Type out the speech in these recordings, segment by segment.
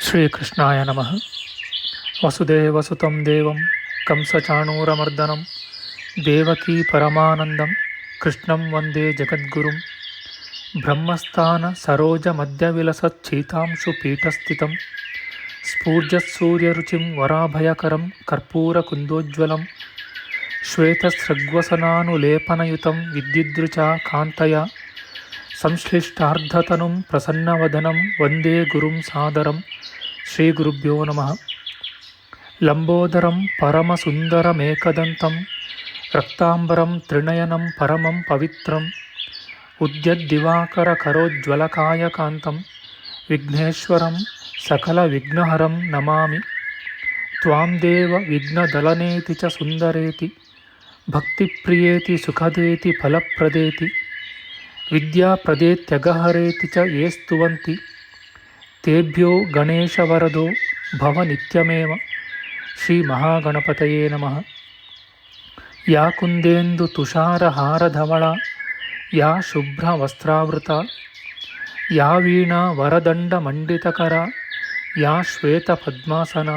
ಶ್ರೀಕೃಷ್ಣಾಯ ನಮಃ. ವಸುದೇವಸುತಂ ದೇವಂ ಕಂಸಚಾಣೂರಮರ್ದನಂ ದೇವಕೀ ಪರಮಾನಂದಂ ಕೃಷ್ಣಂ ವಂದೇ ಜಗದ್ಗುರುಂ. ಬ್ರಹ್ಮಸ್ಥಾನ ಸರೋಜ ಮಧ್ಯವಿಲಸಚ್ಛೀತಾಂಶು ಪೀಠಸ್ಥಿತಂ ಸ್ಫೂರ್ಜತ್ಸೂರ್ಯರುಚಿಂ ವರಾಭಯಕರಂ ಕರ್ಪೂರಕುಂದೋಜ್ವಲಂ ಶ್ವೇತಸೃಗ್ವಸನಾನುಲೇಪನಯುತಂ ವಿದ್ಯುದ್ರುಚಾ ಕಾಂತಯ ಸಂಶ್ಲಿಷ್ಟಾರ್ಧತನುಂ ಪ್ರಸನ್ನವದನಂ ವಂದೇ ಗುರುಂ ಸಾದರಂ. ಶ್ರೀ ಗುರುಭ್ಯೋ ನಮಃ. ಲಂಬೋದರಂ ಪರಮಸುಂದರಮೇಕದಂತಂ ರಕ್ತಾಂಬರಂ ತ್ರಿನಯನಂ ಪರಮಂ ಪವಿತ್ರಂ ಉದ್ಯದ್ದಿವಾಕರಕರೋಜ್ವಲಕಾಯಕಾಂತಂ ವಿಘ್ನೇಶ್ವರಂ ಸಕಲವಿಘ್ನಹರಂ ನಮಾಮಿ. ತ್ವಾಂ ದೇವ ವಿಘ್ನದಲನೇತಿ ಚ ಸುಂದರೇತಿ ಭಕ್ತಿಪ್ರಿಯೇತಿ ಸುಖದೇತಿ ಫಲಪ್ರದೇತಿ ವಿದ್ಯಾಪ್ರದೇತ್ಯಗಹರೇತಿ ಚ ಯೇ ಸ್ತುವಂತಿ ತೇಭ್ಯೋ ಗಣೇಶವರದೋ ಭವ ನಿತ್ಯಮೇವ. ಶ್ರೀ ಮಹಾಗಣಪತಯೇ ನಮಃ. ಯಾ ಕುಂದೇಂದು ತುಷಾರಹಾರಧವಳ ಯಾ ಶುಭ್ರವಸ್ತ್ರಾವೃತ ಯಾ ವೀಣಾ ವರದಂಡಮಂಡಿತಕರ ಯಾ ಶ್ವೇತಪದ್ಮಾಸನ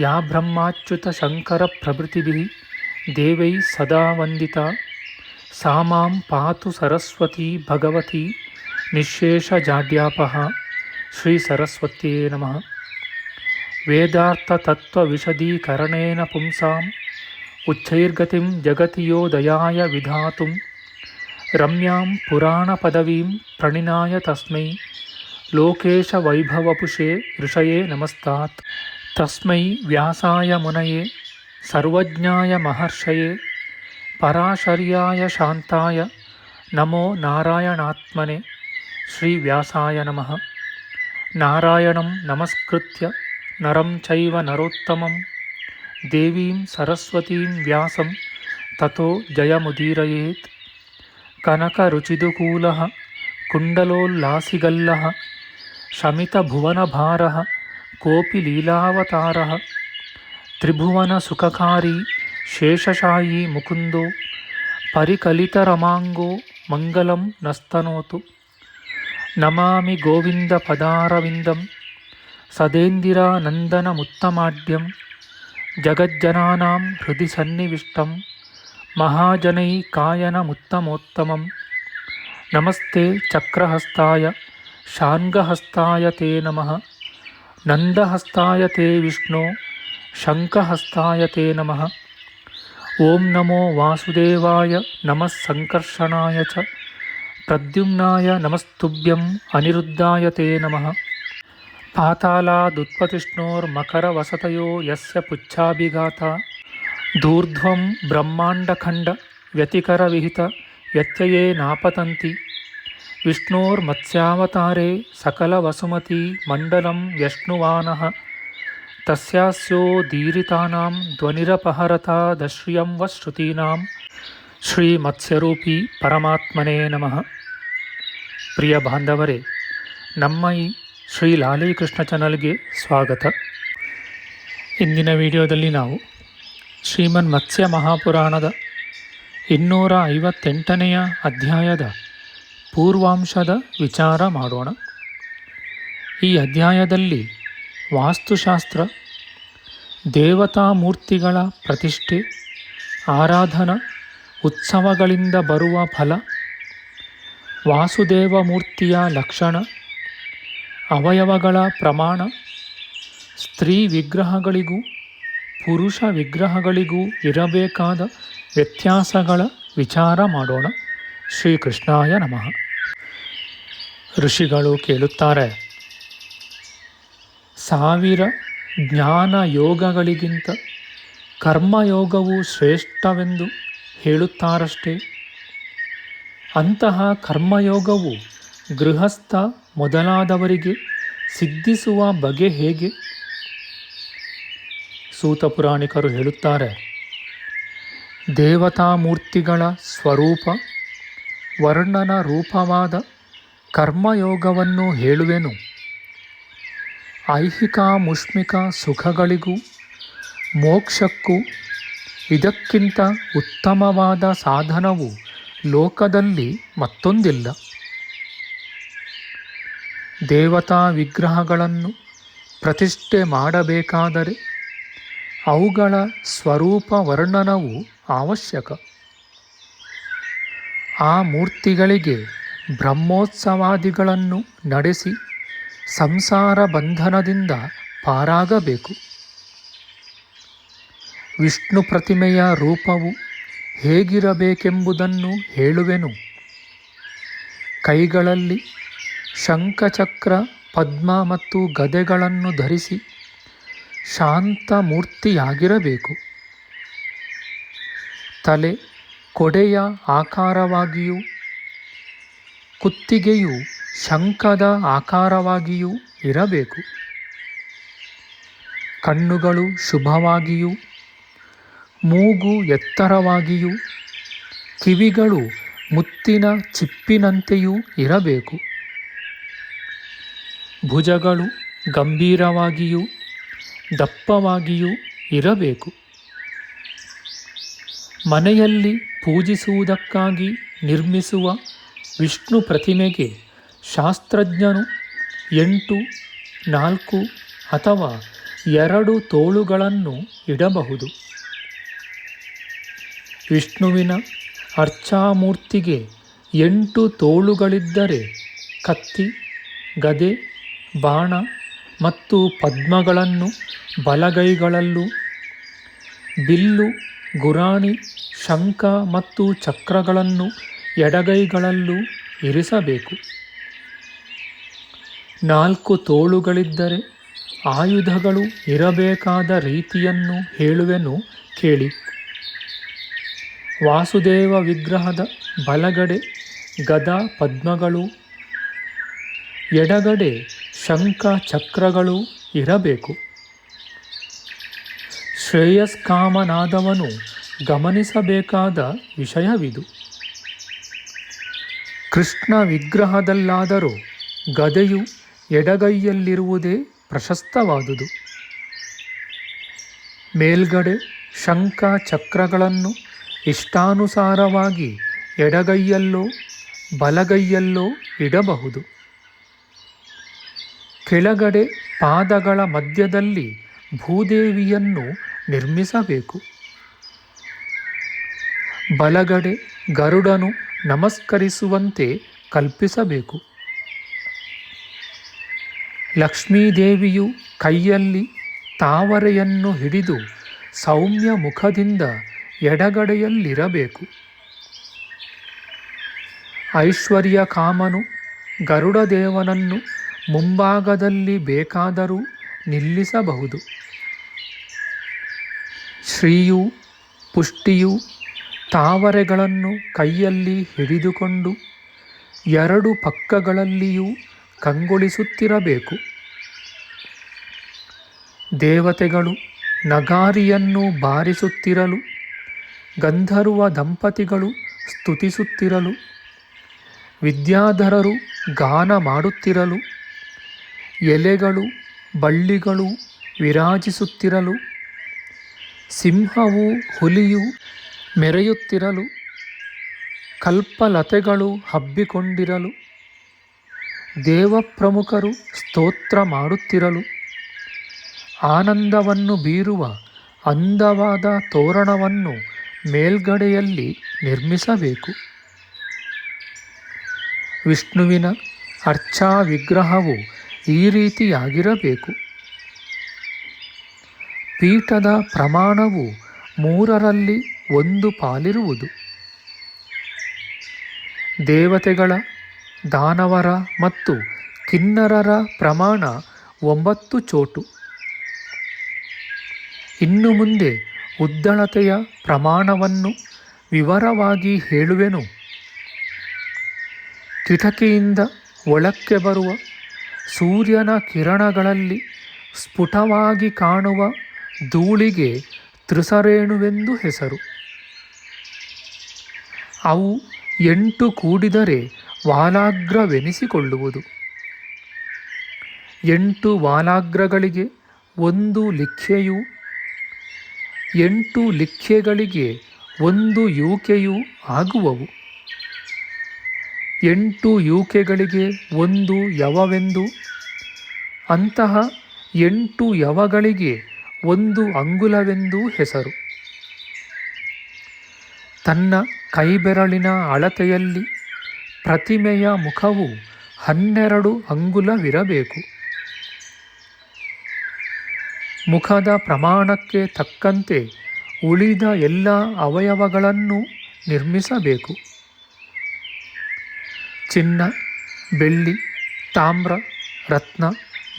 ಯಾ ಬ್ರಹ್ಮಾಚ್ಯುತ ಶಂಕರ ಪ್ರಭೃತಿಭಿಃ ದೇವೈಃ ಸದಾ ವಂದಿತಾ ಸಾ ಮಾಂ ಪಾತು ಸರಸ್ವತೀ ಭಗವತಿ ನಿಶ್ಶೇಷಜಾಡ್ಯಾಪಃ. ಶ್ರೀ ಸರಸ್ವತ್ಯೇ ನಮಃ. ವೇದಾರ್ಥತತ್ವವಿಶದೀಕರಣೇನ ಪುಂಸಾಂ ಉಚ್ಚೈರ್ಗತಿಂ ಜಗತಿ ಯೋ ದಯಾಯ ವಿಧಾತುಂ ರಮ್ಯಾಂ ಪುರಾಣಪದವೀಂ ಪ್ರಣಿನಾಯ ತಸ್ಮೈ ಲೋಕೇಶವೈಭವಪುಷೇ ಋಷಯೇ ನಮಸ್ತಾತ್. ತಸ್ಮೈ ವ್ಯಾಸಾಯ ಮುನಯೇ ಸರ್ವಜ್ಞಾಯ ಮಹರ್ಷಯೇ ಪರಾಶರ್ಯಾಯ ಶಾಂತಾಯ ನಮೋ ನಾರಾಯಣಾತ್ಮನೆ. ಶ್ರೀ ವ್ಯಾಸಾಯ ನಮಃ. ನಾರಾಯಣಂ ನಮಸ್ಕೃತ್ಯ ನರಂ ಚೈವ ನರೋತ್ತಮಂ ದೇವೀಂ ಸರಸ್ವತೀಂ ವ್ಯಾಸಂ ತತೋ ಜಯಮುದೀರಯೇತ್. ಕನಕರುಚಿದುಕೂಲಃ ಕುಂಡಲೋಲ್ಲಾಸಿಗಲ್ಲಃ ಶಮಿತಭುವನಭಾರಃ ಕೋಪಿ ಲೀಲಾವತಾರಃ ತ್ರಿಭುವನಸುಖಕಾರಿ ಶೇಷಶಾಯೀ ಮುಕುಂದೋ ಪರಿಕಲಿತರಮಾಂಗೋ ಮಂಗಲಂ ನಸ್ತನೋತು. ನಮಾಮಿ ಗೋವಿಂದ ಪದಾರವಿಂದಂ ಸದೇಂದಿರಾನಂದನಮುತ್ತಮಾಡ್ಯಂ ಜಗಜ್ಜನಾನಾಂ ಹೃದಯ ಸನ್ನಿವಿಷ್ಟಂ ಮಹಾಜನೈಕಾಯನಮುತ್ತಮೋತ್ತಮಂ. ನಮಸ್ತೆ ಚಕ್ರಹಸ್ತಾಯ ಶಾರ್ङ्ಗಹಸ್ತಾಯ ತೇ ನಮಃ. ನಂದಹಸ್ತಾಯ ತೇ ವಿಷ್ಣೋ ಶಂಖಹಸ್ತಾಯ ತೇ ನಮಃ. ಓಂ ನಮೋ ವಾಸುದೇವಾಯ ನಮಃ ಸಂಕರ್ಷಣಾಯ ಚ ಪ್ರದ್ಯುಮ್ನಾಯ ನಮಸ್ತುಭ್ಯಂ ಅನಿರುದ್ಧಾಯ ತೇ ನಮಃ. ಪಾತಾಲಾದುತ್ಪತಿಷ್ಣೋರ್ಮಕರವಸತಯೋ ಯಸ್ಯ ಪುಚ್ಛಾಭಿಘಾತಾ ಧೂರ್ಧ್ವಂ ಬ್ರಹ್ಮಾಂಡಖಂಡ ವ್ಯತಿಕರವಿಹಿತ ವ್ಯತ್ಯಯೇ ನಾಪತಂತಿ. ವಿಷ್ಣೋರ್ಮತ್ಸ್ಯಾವತಾರೇ ಸಕಲವಸುಮತಿ ಮಂಡಲಂ ವ್ಯಶ್ನುವಾನಃ ತಸ್ಯಾಸ್ಯೋದೀರಿತಾನಾಂ ಧ್ವನಿರಪಹರತಾದಶ್ರಿಯಂ ವ ಶ್ರುತೀನಾಂ. ಶ್ರೀ ಮತ್ಸ್ಯರೂಪಿ ಪರಮಾತ್ಮನೇ ನಮಃ. ಪ್ರಿಯ ಬಾಂಧವರೇ, ನಮ್ಮ ಈ ಶ್ರೀ ಲಾಲೀಕೃಷ್ಣ ಚಾನಲ್ಗೆ ಸ್ವಾಗತ. ಇಂದಿನ ವಿಡಿಯೋದಲ್ಲಿ ನಾವು ಶ್ರೀಮನ್ ಮತ್ಸ್ಯ ಮಹಾಪುರಾಣದ 258ನೆಯ ಅಧ್ಯಾಯದ ಪೂರ್ವಾಂಶದ ವಿಚಾರ ಮಾಡೋಣ. ಈ ಅಧ್ಯಾಯದಲ್ಲಿ ವಾಸ್ತುಶಾಸ್ತ್ರ, ದೇವತಾಮೂರ್ತಿಗಳ ಪ್ರತಿಷ್ಠೆ, ಆರಾಧನಾ ಉತ್ಸವಗಳಿಂದ ಬರುವ ಫಲ, ವಾಸುದೇವ ಮೂರ್ತಿಯ ಲಕ್ಷಣ, ಅವಯವಗಳ ಪ್ರಮಾಣ, ಸ್ತ್ರೀ ವಿಗ್ರಹಗಳಿಗೂ ಪುರುಷ ವಿಗ್ರಹಗಳಿಗೂ ಇರಬೇಕಾದ ವ್ಯತ್ಯಾಸಗಳ ವಿಚಾರ ಮಾಡೋಣ. ಶ್ರೀಕೃಷ್ಣಾಯ ನಮಃ. ಋಷಿಗಳು ಕೇಳುತ್ತಾರೆ, 1000 ಜ್ಞಾನ ಯೋಗಗಳಿಗಿಂತ ಕರ್ಮಯೋಗವು ಶ್ರೇಷ್ಠವೆಂದು ಹೇಳುತ್ತಾರಷ್ಟೇ. ಅಂತಹ ಕರ್ಮಯೋಗವು ಗೃಹಸ್ಥ ಮೊದಲಾದವರಿಗೆ ಸಿದ್ಧಿಸುವ ಬಗೆ ಹೇಗೆ? ಸೂತ ಪುರಾಣಿಕರು ಹೇಳುತ್ತಾರೆ, ದೇವತಾಮೂರ್ತಿಗಳ ಸ್ವರೂಪ ವರ್ಣನ ರೂಪವಾದ ಕರ್ಮಯೋಗವನ್ನು ಹೇಳುವೆನು. ಐಹಿಕ ಮುಷ್ಮಿಕ ಸುಖಗಳಿಗೂ ಮೋಕ್ಷಕ್ಕೂ ಇದಕ್ಕಿಂತ ಉತ್ತಮವಾದ ಸಾಧನವು ಲೋಕದಲ್ಲಿ ಮತ್ತೊಂದಿಲ್ಲ. ದೇವತಾ ವಿಗ್ರಹಗಳನ್ನು ಪ್ರತಿಷ್ಠೆ ಮಾಡಬೇಕಾದರೆ ಅವುಗಳ ಸ್ವರೂಪ ವರ್ಣನವು ಅವಶ್ಯಕ. ಆ ಮೂರ್ತಿಗಳಿಗೆ ಬ್ರಹ್ಮೋತ್ಸವಾದಿಗಳನ್ನು ನಡೆಸಿ ಸಂಸಾರ ಬಂಧನದಿಂದ ಪಾರಾಗಬೇಕು. ವಿಷ್ಣು ಪ್ರತಿಮೆಯ ರೂಪವು ಹೇಗಿರಬೇಕೆಂಬುದನ್ನು ಹೇಳುವೆನು. ಕೈಗಳಲ್ಲಿ ಶಂಖಚಕ್ರ ಪದ್ಮ ಮತ್ತು ಗದೆಗಳನ್ನು ಧರಿಸಿ ಶಾಂತ ಮೂರ್ತಿಯಾಗಿರಬೇಕು. ತಲೆ ಕೊಡೆಯ ಆಕಾರವಾಗಿಯೂ ಕುತ್ತಿಗೆಯು ಶಂಖದ ಆಕಾರವಾಗಿಯೂ ಇರಬೇಕು. ಕಣ್ಣುಗಳು ಶುಭವಾಗಿಯೂ ಮೂಗು ಎತ್ತರವಾಗಿಯೂ ಕಿವಿಗಳು ಮುತ್ತಿನ ಚಿಪ್ಪಿನಂತೆಯೂ ಇರಬೇಕು. ಭುಜಗಳು ಗಂಭೀರವಾಗಿಯೂ ದಪ್ಪವಾಗಿಯೂ ಇರಬೇಕು. ಮನೆಯಲ್ಲಿ ಪೂಜಿಸುವುದಕ್ಕಾಗಿ ನಿರ್ಮಿಸುವ ವಿಷ್ಣು ಪ್ರತಿಮೆಗೆ ಶಾಸ್ತ್ರಜ್ಞನು 8, 4 ಅಥವಾ 2 ತೋಳುಗಳನ್ನು ಇಡಬಹುದು. ವಿಷ್ಣುವಿನ ಅರ್ಚಾಮೂರ್ತಿಗೆ 8 ತೋಳುಗಳಿದ್ದರೆ ಕತ್ತಿ, ಗದೆ, ಬಾಣ ಮತ್ತು ಪದ್ಮಗಳನ್ನು ಬಲಗೈಗಳಲ್ಲೂ ಬಿಲ್ಲು, ಗುರಾಣಿ, ಶಂಖ ಮತ್ತು ಚಕ್ರಗಳನ್ನು ಎಡಗೈಗಳಲ್ಲೂ ಇರಿಸಬೇಕು. 4 ತೋಳುಗಳಿದ್ದರೆ ಆಯುಧಗಳು ಇರಬೇಕಾದ ರೀತಿಯನ್ನು ಹೇಳುವೆನು ಕೇಳಿ. ವಾಸುದೇವ ವಿಗ್ರಹದ ಬಲಗಡೆ ಗದಾ ಪದ್ಮಗಳು, ಎಡಗಡೆ ಶಂಖ ಚಕ್ರಗಳು ಇರಬೇಕು. ಶ್ರೇಯಸ್ಕಾಮನಾದವನು ಗಮನಿಸಬೇಕಾದ ವಿಷಯವಿದು. ಕೃಷ್ಣ ವಿಗ್ರಹದಲ್ಲಾದರೂ ಗದೆಯು ಎಡಗೈಯಲ್ಲಿರುವುದೇ ಪ್ರಶಸ್ತವಾದುದು. ಮೇಲ್ಗಡೆ ಶಂಖ ಚಕ್ರಗಳನ್ನು ಇಷ್ಟಾನುಸಾರವಾಗಿ ಎಡಗೈಯಲ್ಲೋ ಬಲಗೈಯಲ್ಲೋ ಇಡಬಹುದು. ಕೆಳಗಡೆ ಪಾದಗಳ ಮಧ್ಯದಲ್ಲಿ ಭೂದೇವಿಯನ್ನು ನಿರ್ಮಿಸಬೇಕು. ಬಲಗಡೆ ಗರುಡನು ನಮಸ್ಕರಿಸುವಂತೆ ಕಲ್ಪಿಸಬೇಕು. ಲಕ್ಷ್ಮೀದೇವಿಯು ಕೈಯಲ್ಲಿ ತಾವರೆಯನ್ನು ಹಿಡಿದು ಸೌಮ್ಯ ಮುಖದಿಂದ ಎಡಗಡೆಯಲ್ಲಿರಬೇಕು. ಐಶ್ವರ್ಯ ಕಾಮನು ಗರುಡದೇವನನ್ನು ಮುಂಭಾಗದಲ್ಲಿ ಬೇಕಾದರೂ ನಿಲ್ಲಿಸಬಹುದು. ಶ್ರೀಯು ಪುಷ್ಟಿಯು ತಾವರೆಗಳನ್ನು ಕೈಯಲ್ಲಿ ಹಿಡಿದುಕೊಂಡು 2 ಪಕ್ಕಗಳಲ್ಲಿಯೂ ಕಂಗೊಳಿಸುತ್ತಿರಬೇಕು. ದೇವತೆಗಳು ನಗಾರಿಯನ್ನು ಬಾರಿಸುತ್ತಿರಲು, ಗಂಧರ್ವ ದಂಪತಿಗಳು ಸ್ತುತಿಸುತ್ತಿರಲು, ವಿದ್ಯಾಧರರು ಗಾನ ಮಾಡುತ್ತಿರಲು, ಎಲೆಗಳು ಬಳ್ಳಿಗಳು ವಿರಾಜಿಸುತ್ತಿರಲು, ಸಿಂಹವೂ ಹುಲಿಯೂ ಮೆರೆಯುತ್ತಿರಲು, ಕಲ್ಪಲತೆಗಳು ಹಬ್ಬಿಕೊಂಡಿರಲು, ದೇವಪ್ರಮುಖರು ಸ್ತೋತ್ರ ಮಾಡುತ್ತಿರಲು, ಆನಂದವನ್ನು ಬೀರುವ ಅಂದವಾದ ತೋರಣವನ್ನು ಮೇಲ್ಗಡೆಯಲ್ಲಿ ನಿರ್ಮಿಸಬೇಕು. ವಿಷ್ಣುವಿನ ಅರ್ಚಾ ವಿಗ್ರಹವು ಈ ರೀತಿಯಾಗಿರಬೇಕು. ಪೀಠದ ಪ್ರಮಾಣವು 3ರಲ್ಲಿ 1 ಪಾಲಿರುವುದು. ದೇವತೆಗಳ, ದಾನವರ ಮತ್ತು ಕಿನ್ನರರ ಪ್ರಮಾಣ 9 ಚೋಟು. ಇನ್ನು ಮುಂದೆ ಉದ್ದಳತೆಯ ಪ್ರಮಾಣವನ್ನು ವಿವರವಾಗಿ ಹೇಳುವೆನು. ಕಿಟಕಿಯಿಂದ ಒಳಕ್ಕೆ ಬರುವ ಸೂರ್ಯನ ಕಿರಣಗಳಲ್ಲಿ ಸ್ಫುಟವಾಗಿ ಕಾಣುವ ಧೂಳಿಗೆ ತ್ರಿಸರೇಣುವೆಂದು ಹೆಸರು. ಅವು 8 ಕೂಡಿದರೆ ವಾಲಾಗ್ರವೆನಿಸಿಕೊಳ್ಳುವುದು. 8 ವಾಲಾಗ್ರಗಳಿಗೆ 1 ಲಿಖ್ಯೆಯೂ 8 ಲಿಖ್ಯೆಗಳಿಗೆ 1 ಯೂಕೆಯೂ ಆಗುವವು. 8 ಯೂಕೆಗಳಿಗೆ 1 ಯವವೆಂದು, ಅಂತಹ 8 ಯವಗಳಿಗೆ 1 ಅಂಗುಲವೆಂದೂ ಹೆಸರು. ತನ್ನ ಕೈಬೆರಳಿನ ಅಳತೆಯಲ್ಲಿ ಪ್ರತಿಮೆಯ ಮುಖವು 12 ಅಂಗುಲವಿರಬೇಕು. ಮುಖದ ಪ್ರಮಾಣಕ್ಕೆ ತಕ್ಕಂತೆ ಉಳಿದ ಎಲ್ಲ ಅವಯವಗಳನ್ನು ನಿರ್ಮಿಸಬೇಕು. ಚಿನ್ನ, ಬೆಳ್ಳಿ, ತಾಮ್ರ, ರತ್ನ,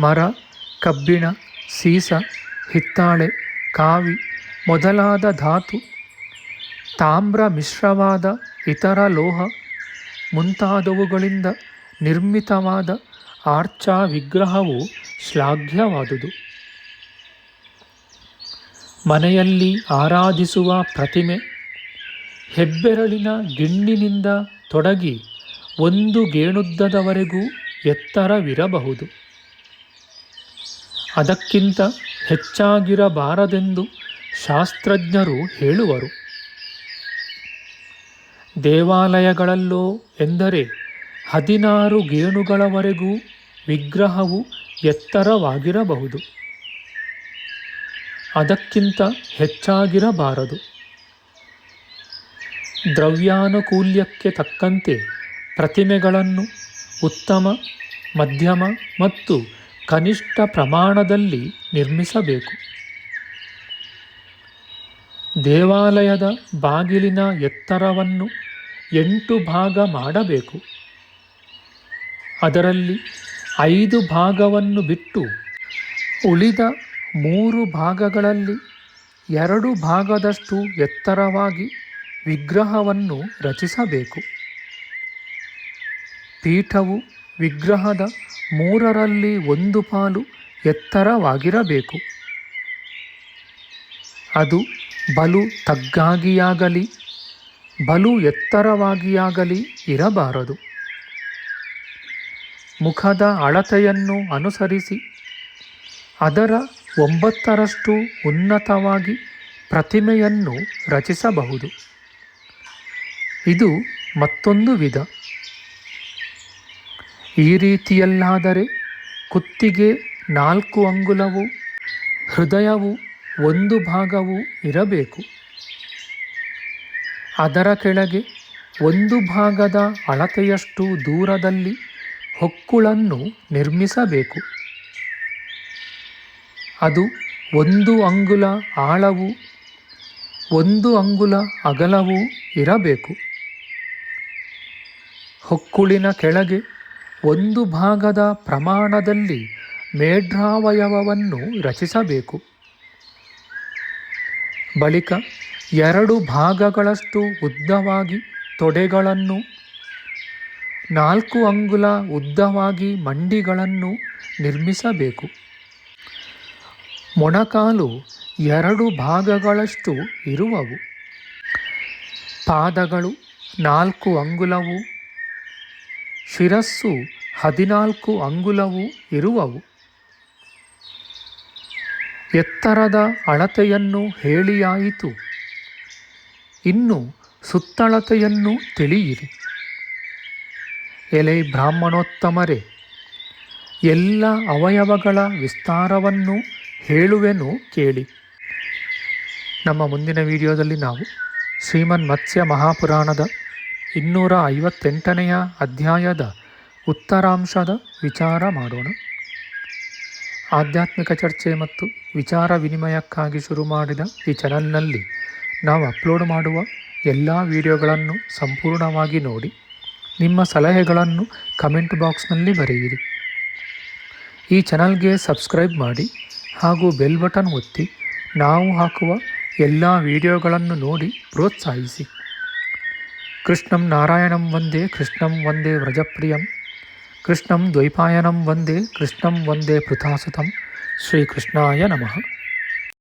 ಮರ, ಕಬ್ಬಿಣ, ಸೀಸ, ಹಿತ್ತಾಳೆ, ಕಾವಿ ಮೊದಲಾದ ಧಾತು, ತಾಮ್ರ ಮಿಶ್ರವಾದ ಇತರ ಲೋಹ ಮುಂತಾದವುಗಳಿಂದ ನಿರ್ಮಿತವಾದ ಆರ್ಚಾ ವಿಗ್ರಹವು ಶ್ಲಾಘ್ಯವಾದುದು. ಮನೆಯಲ್ಲಿ ಆರಾಧಿಸುವ ಪ್ರತಿಮೆ ಹೆಬ್ಬೆರಳಿನ ಗಿಣ್ಣಿನಿಂದ ತೊಡಗಿ 1 ಗೇಣುದ್ದದವರೆಗೂ ಎತ್ತರವಿರಬಹುದು. ಅದಕ್ಕಿಂತ ಹೆಚ್ಚಾಗಿರಬಾರದೆಂದು ಶಾಸ್ತ್ರಜ್ಞರು ಹೇಳುವರು. ದೇವಾಲಯಗಳಲ್ಲೋ ಎಂದರೆ 16 ಗೇಣುಗಳವರೆಗೂ ವಿಗ್ರಹವು ಎತ್ತರವಾಗಿರಬಹುದು. ಅದಕ್ಕಿಂತ ಹೆಚ್ಚಾಗಿರಬಾರದು. ದ್ರವ್ಯಾನುಕೂಲ್ಯಕ್ಕೆ ತಕ್ಕಂತೆ ಪ್ರತಿಮೆಗಳನ್ನು ಉತ್ತಮ, ಮಧ್ಯಮ ಮತ್ತು ಕನಿಷ್ಠ ಪ್ರಮಾಣದಲ್ಲಿ ನಿರ್ಮಿಸಬೇಕು. ದೇವಾಲಯದ ಬಾಗಿಲಿನ ಎತ್ತರವನ್ನು 8 ಭಾಗ ಮಾಡಬೇಕು. ಅದರಲ್ಲಿ 5 ಭಾಗವನ್ನು ಬಿಟ್ಟು ಉಳಿದ 3 ಭಾಗಗಳಲ್ಲಿ 2 ಭಾಗದಷ್ಟು ಎತ್ತರವಾಗಿ ವಿಗ್ರಹವನ್ನು ರಚಿಸಬೇಕು. ಪೀಠವು ವಿಗ್ರಹದ 3ರಲ್ಲಿ 1 ಪಾಲು ಎತ್ತರವಾಗಿರಬೇಕು. ಅದು ಬಲು ತಗ್ಗಾಗಿಯಾಗಲಿ ಬಲು ಎತ್ತರವಾಗಿಯಾಗಲಿ ಇರಬಾರದು. ಮುಖದ ಅಳತೆಯನ್ನು ಅನುಸರಿಸಿ ಅದರ 9ರಷ್ಟು ಉನ್ನತವಾಗಿ ಪ್ರತಿಮೆಯನ್ನು ರಚಿಸಬಹುದು. ಇದು ಮತ್ತೊಂದು ವಿಧ. ಈ ರೀತಿಯಲ್ಲಾದರೆ ಕುತ್ತಿಗೆ 4 ಅಂಗುಲವು, ಹೃದಯವು 1 ಭಾಗವು ಇರಬೇಕು. ಅದರ ಕೆಳಗೆ 1 ಭಾಗದ ಅಳತೆಯಷ್ಟು ದೂರದಲ್ಲಿ ಹೊಕ್ಕುಳನ್ನು ನಿರ್ಮಿಸಬೇಕು. ಅದು 1 ಅಂಗುಲ ಆಳವೂ 1 ಅಂಗುಲ ಅಗಲವೂ ಇರಬೇಕು. ಹೊಕ್ಕುಳಿನ ಕೆಳಗೆ 1 ಭಾಗದ ಪ್ರಮಾಣದಲ್ಲಿ ಮೇಢ್ರಾವಯವವನ್ನು ರಚಿಸಬೇಕು. ಬಳಿಕ 2 ಭಾಗಗಳಷ್ಟು ಉದ್ದವಾಗಿ ತೊಡೆಗಳನ್ನು, 4 ಅಂಗುಲ ಉದ್ದವಾಗಿ ಮಂಡಿಗಳನ್ನು ನಿರ್ಮಿಸಬೇಕು. ಮೊಣಕಾಲು 2 ಭಾಗಗಳಷ್ಟು ಇರುವವು. ಪಾದಗಳು 4 ಅಂಗುಲವೂ ಶಿರಸ್ಸು 14 ಅಂಗುಲವೂ ಇರುವವು. ಎತ್ತರದ ಅಳತೆಯನ್ನು ಹೇಳಿಯಾಯಿತು. ಇನ್ನು ಸುತ್ತಳತೆಯನ್ನು ತಿಳಿಯಿರಿ. ಎಲೈ ಬ್ರಾಹ್ಮಣೋತ್ತಮರೇ, ಎಲ್ಲ ಅವಯವಗಳ ವಿಸ್ತಾರವನ್ನು ಹೇಳುವೆನು ಕೇಳಿ. ನಮ್ಮ ಮುಂದಿನ ವಿಡಿಯೋದಲ್ಲಿ ನಾವು ಶ್ರೀಮನ್ ಮತ್ಸ್ಯ ಮಹಾಪುರಾಣದ 258ನೆಯ ಅಧ್ಯಾಯದ ಉತ್ತರಾಂಶದ ವಿಚಾರ ಮಾಡೋಣ. ಆಧ್ಯಾತ್ಮಿಕ ಚರ್ಚೆ ಮತ್ತು ವಿಚಾರ ವಿನಿಮಯಕ್ಕಾಗಿ ಶುರು ಮಾಡಿದ ಈ ಚಾನಲ್ನಲ್ಲಿ ನಾವು ಅಪ್ಲೋಡ್ ಮಾಡುವ ಎಲ್ಲ ವಿಡಿಯೋಗಳನ್ನು ಸಂಪೂರ್ಣವಾಗಿ ನೋಡಿ ನಿಮ್ಮ ಸಲಹೆಗಳನ್ನು ಕಮೆಂಟ್ ಬಾಕ್ಸ್ನಲ್ಲಿ ಬರೆಯಿರಿ. ಈ ಚಾನಲ್ಗೆ ಸಬ್ಸ್ಕ್ರೈಬ್ ಮಾಡಿ ಹಾಗೂ ಬೆಲ್ ಬಟನ್ ಒತ್ತಿ ನಾವು ಹಾಕುವ ಎಲ್ಲ ವಿಡಿಯೋಗಳನ್ನು ನೋಡಿ ಪ್ರೋತ್ಸಾಹಿಸಿ. ಕೃಷ್ಣಂ ನಾರಾಯಣಂ ವಂದೇ ಕೃಷ್ಣಂ ವಂದೇ ವ್ರಜಪ್ರಿಯಂ ಕೃಷ್ಣಂ ದ್ವೈಪಾಯನಂ ವಂದೇ ಕೃಷ್ಣಂ ವಂದೇ ಪೃಥಾಸುತಂ. ಶ್ರೀಕೃಷ್ಣಾಯ ನಮಃ.